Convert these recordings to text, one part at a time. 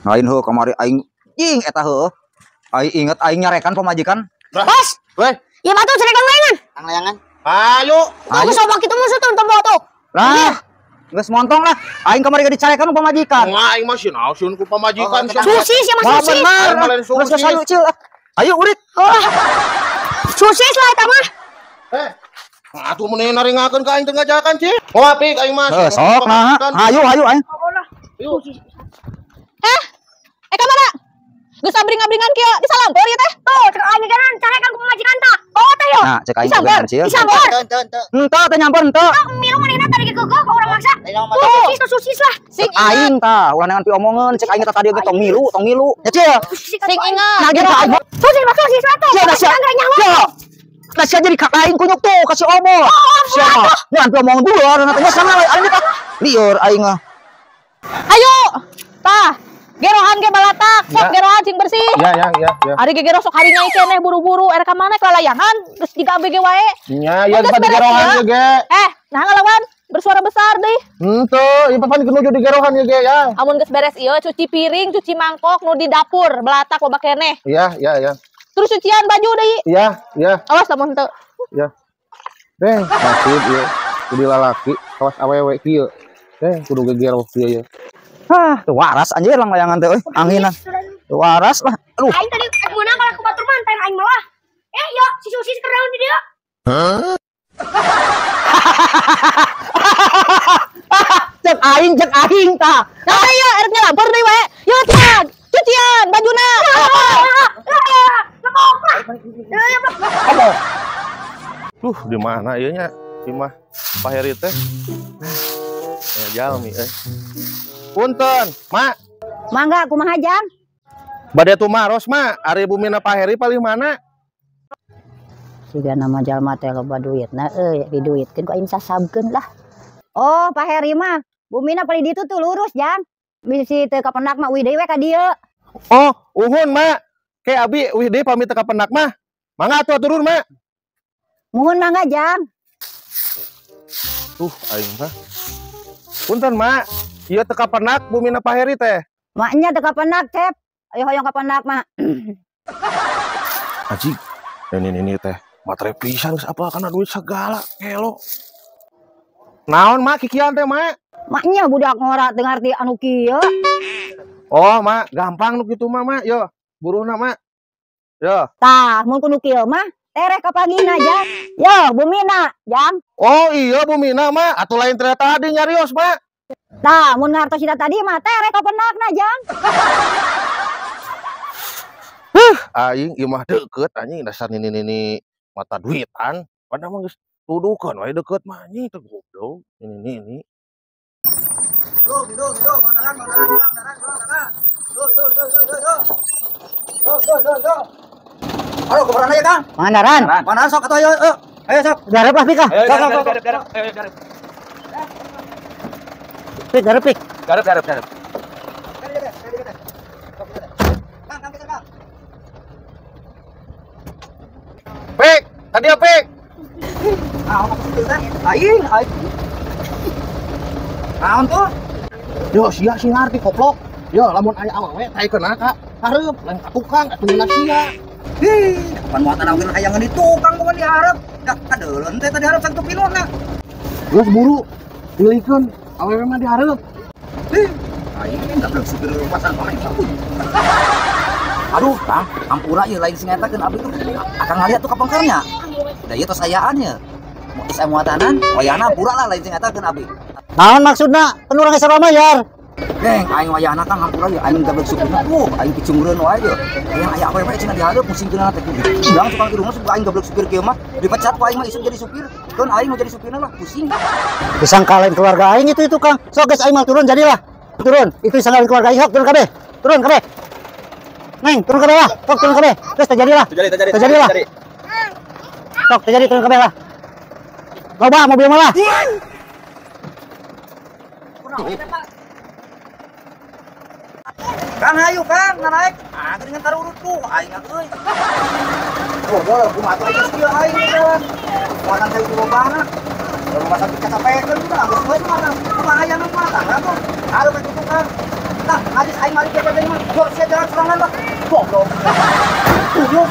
Lain heuh kamari aing jing eta heuh. Aing inget aing nyarekan pamajikan. Bos. Weh, Ieu mah tuh cerekan layangan. Ang layangan. ayo. Tuh coba kita musuh tuh tembok tuh. Lah, geus montong lah. Aing kamari ge dicarekan ku pamajikan. Aing mah sieun ku pamajikan. Susis ya mas susis. Bener. Geus sayu cil. Ayo urit. Susis lah eta mah. Atuh meneh naringakeun ka aing teu ngajakan sih. Ngopi aing mah. Sok nah. Ayo aing. Eka mana? Geus abring-abringan kieu disalampeur ieu teh. Tuh, cek aing genan carekan ku pamajikan tah. Oh teh yo. Nah, cek aing geus cil. Disampeur. Henteu teh nyamper henteu. Milu manehna tadi kekeuh ka urang maksa. Susis lah. Sing Aing tah, ulah nangan piomongkeun cek aing teh tadi ge tong milu. Ya cil. sing ingat. Nah gitu aing. Susis mah tuh. Cil sia. Nah sia jadi kak aing kunyuk tuh kasih omong. Sia. Ngan piomong dulu nantinya sama aing teh. Lieur aing mah. Ayo. Tah. Gerohan ge balatak, sok gerohan cing bersih. Ya. Ari ge gero sok hari nyai keneh buru-buru era ka mana kelalayangan geus digabe ge wae. Nya, ya di gerohan ge. Nah ngalawan bersuara besar deui. Henteu, ieu papan nuju di gerohan ge ya. Amun geus beres ieu cuci piring, cuci mangkok nu di dapur, belatak loba keneh. Iya. Terus cucian baju deui. Iya. Awas lamun teu. Ya. Nasib ieu. Kudu lalaki, kawas awewe kieu. Kudu gegero kieu ye. Tuh waras anjir lang layangan teh euy, anginan. Tuh waras lah. Aduh. Aing tadi mun kalau ke batur mantai aing malah. Yo si Susis keur naon di dieu? Cek aing tah. Nah ya erek ngalampeur deui wae. Yo tah, cucian bajuna. Di mana ieu nya? Di mah Pak Heri teh. Jalmi Punten, Mak. Mangga kumaha Jang? Bade tumaros, Mak. Ari bumina Pak Heri paling mana? Siga nama jalma teh loba duitna diduitkeun ku aing sasabkeun lah. Oh, Pak Heri mah bumina paling ditu tuh lurus, Jang. Bisi teu kapendak mah uih deui we ka dieu. Oh, uhun, Mak. Ke abi uih deui pamit teu kapendak mah. Mangga atuh turun, Mak. Muhun mangga, Jang. Aing mah. Punten, Mak. Ieu teu kapendak bumina Pak Heri teh. Maknya teu kapendak, Cep. Ayo hoyong kapendak mah. Aji. Ini teh. Matre pisan geus apa kana duit segala kelo. Naon, Mak, kikian teh, Mak? Maknya budak ngora teu ngarti anu kieu. Oh, Mak, gampang nu kitu mah, Mak. Yo, buruhna, Mak. Yo. Tah, mun kudu kieu mah terek ka pangina, Jang. Yo, bumina, Jang. Oh, iya bumina, Mak. Atuh lain ternyata tadi nyarios, Mak. Tah, mun ngartos kita tadi mah terek ka pendakna, Jang. Aing ieu mah deukeut anjing dasar ini mata duitan. Padahal mah geus tuduhkeun wae deukeut mah anjing teu goblok. Ini. Halo, kumaha ya, Kang? Mandaran. Mana sok atuh ayo. Ayo sok. Garep lah, Pika. Pik, garep, Pik. Garep. Pik, tadi apa, Pik? Aing. Naon tuh? Yo, sia sing ngarti koplok. Yo, lamun aya awewe taikeun ka hareup lain ka tukang atuh ngeuna sia. Pan muatan awil hayangan di tukang bukan diharap. Dah kadeuleun teh tadi harap satu pilotna. Geus buru pilihkeun awewe mah dihareup. Aing enggak belum supir pasang pamain sapu. Aduh, Kang, ampura ieu lain sing eta keun abdi tuh. Akang ngaliat tuh kapangkarnya. Da ieu tos ayaannya. Mau isai muatanan, wayahna pura lah lain sing eta keun abdi. Naon maksudna? Anu urang sabaraha mayar? Geng, aing wayahna Kang ampura ieu aing gablek supirna. Aing picungreun wae ieu. Yang aya awewe cenah dihareup musingkeunna teh kudu. Jangan tukang di rumah aing gablek supir kieu mah. Dipecat ku aing mah isu jadi supir. Keun aing mau jadi supirna lah, pusing. Disangkalain keluarga aing itu Kang. Sok geus aing mah turun jadilah. Turun. Itu disangkalain keluarga aing, turun kabeh. Turun kabeh. Neng, turun kabeh lah. Sok turun kabeh. Terus terjadilah. Terjadilah. Sok terjadi turun kabeh lah. Loba mobil malah. Kang ayo Kang, naik. Geuningan tarurut ku aing euy. Boleh kumaha aja sih aing jalan. Muatan saya ku lobana. Rumah sakit kecapekeun udah geus euy mana. Kumaha aya nu mata atuh. Hareup itu Kang. Kang, aja aing malik ke badan mah. Gua saya jalan serangan mah. Goblok. Tuyul.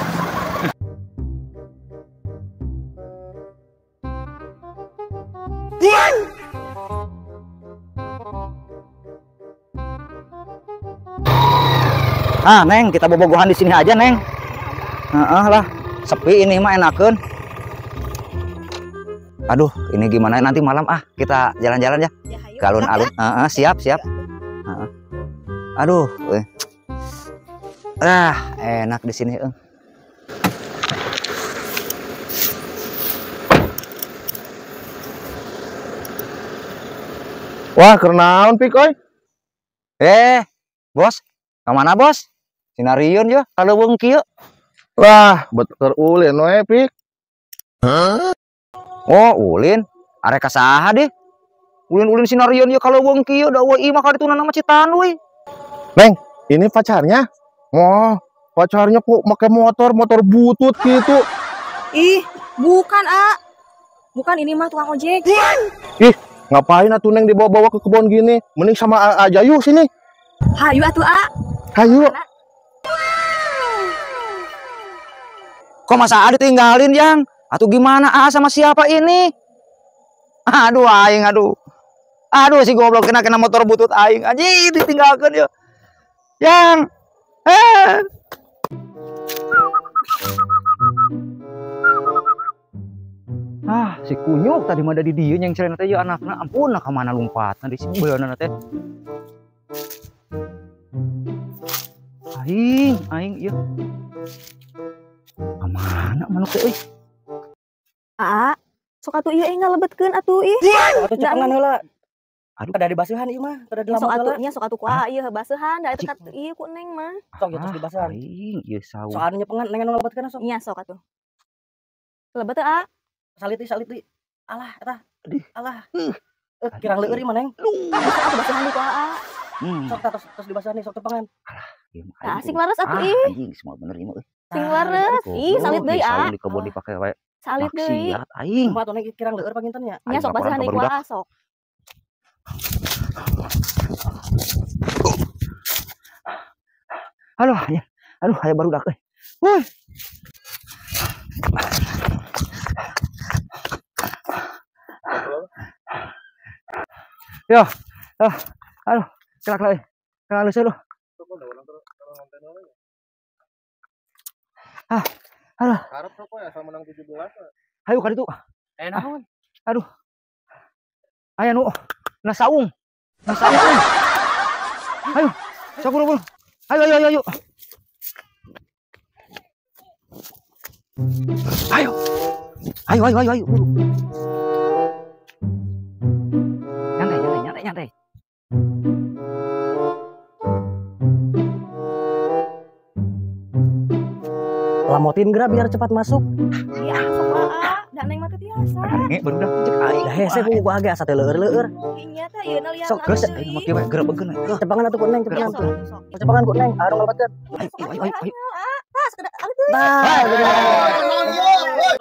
Ah, Neng, kita bobogohan di sini aja, Neng. Heeh lah, sepi ini mah enakeun. Aduh, ini gimana nanti malam kita jalan-jalan ya. Ya, hayu. Ke alun-alun. Siap. Heeh. Aduh, enak di sini. Wah, kernaon pik oi. Bos, kemana bos? Sinariun ya, kalau wengki yuk. Lah, beter ulin we pik. Oh, ulin, arek kasaha deh. Ulin sinariun ya kalau wengki yuk, da wei mah kali tunan nama citan we. Neng, ini pacarnya. Wah, pacarnya kok pakai motor butut gitu. Ih, bukan, A. Bukan, ini mah tukang ojek. Ih, ngapain atuh Neng dibawa-bawa ke kebun gini? Mending sama aja yuk sini. Hayu atuh, A. Hayu. Kok masa ditinggalin, Yang? Atau gimana sama siapa ini? Aduh, aing, aduh. Aduh, si goblok kena motor butut aing. Anjing, ditinggalkan ya. Yang. Si kunyuk tadi mah ada di dia yang cerita teh ya anakna ampun ka mana lompatna di sini beulana teh. Aing ieu. Kamana manuk teh euy? A, sok atuh ieu ngalebetkeun atuh ih. Atuh cepengan heula. Aduh, Kada di basuhan ieu mah, kada di Sok lampu atuh heula. nya sok atuh ku A ieu baseuhan da dekat ieu ku Neng mah. Sok ya terus di basuhan. Aing ieu sawu. Sok anu nyepengan nengen ngalebetkeun sok. Nya sok atuh. Lebet teu A. Salit deui. Alah eta. Aduh. Alah. Kirang leueur ieu mah Neng. Sok atuh baseuhan di ku A. Sok terus di basuhan sok tepengan. Tah sing laras atuh ih. Anjing semua bener ieu mah. Sing laras. Ih, salit deui A. Di kebun dipake wae. Salit deui. Maksiat aing. Kumaha tuh Neng kirang leueur panginten nya. Nya sok baseuhan di ku A sok. Aduh, aya barudak euy. Wuih. Yo, aduh, kelak euy. Kalau seru. Aduh. Harap rokok ya sama menang 17. Ayo ka ditu. Naon? Aduh. Aya nu nasaung. Nasaung. Ayo, sok buru-buru. Ayo. Ayo. Buru. Nyantai. Lamotin geura biar cepat masuk. Iya, sok A. Da Neng mah teh biasa. Nge barudak cek aing. Dah hese ku gua age asa teh leueur-leueur. Nya teh ieu na lihat Sok, atuh Geus deui. aing make we geura begeun. Cepengan atuh ku Neng, Ya cepengan. sok atuh sok. Cepengan ku Neng, anu ngalebetkeun. Ayo. Ah, sekedar atuh.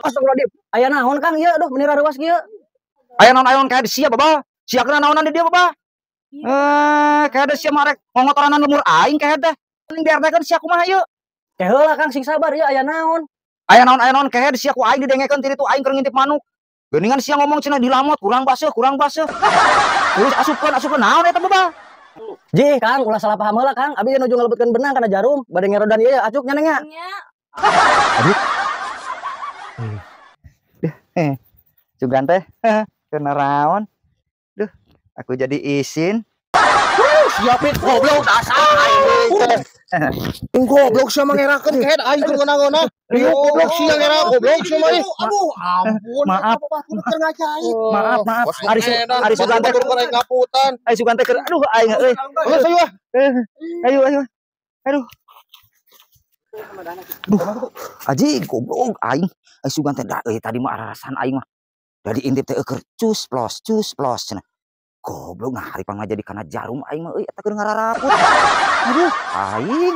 Astagfirullahaladzim. Aya naon Kang ieu? Aduh, menira ruas kieu. Aya naon kayak di sia baba. Sia kena naonan di dia baba. Kayak ada sia marek ngotoranan lemur aing kayak teh. Ning diartekeun sia kumaha ieu? Teh heula Kang sing sabar ieu aya naon? Aya naon kayak di sia ku aing didengekeun ti ditu aing keur ngintip manuk. Geuningan sia ngomong cenah dilamot kurang baseuh. Terus asupkeun naon eta baba? Jih Kang, ulah salah paham heula Kang. Abi nuju ngalebetkeun benang kana jarum, bade ngerodan ieu acuk nya Neng nya. Nya. Jugan teh kena raon. Duh, aku jadi isin. Siapin goblok dasar aing. Goblok sia mangerakeun kehet aing keur ngeunah-ngeunah. Ieu goblok sia ngera goblok sia mah. Aduh, ampun. Maaf. Keur ngacai. Maaf. Ari Sugan teh ngaputan. Ari Sugan teh keur aduh aing euy. Geus ayo. Ayo. Duh, aji goblok aing. Ai Sugan teh da tadi mah arasan aing mah. Da diintip teh keur cus plos cenah. Goblok nah haripang jadi kana jarum aing mah euy eta keur ngararaput. Aduh, aing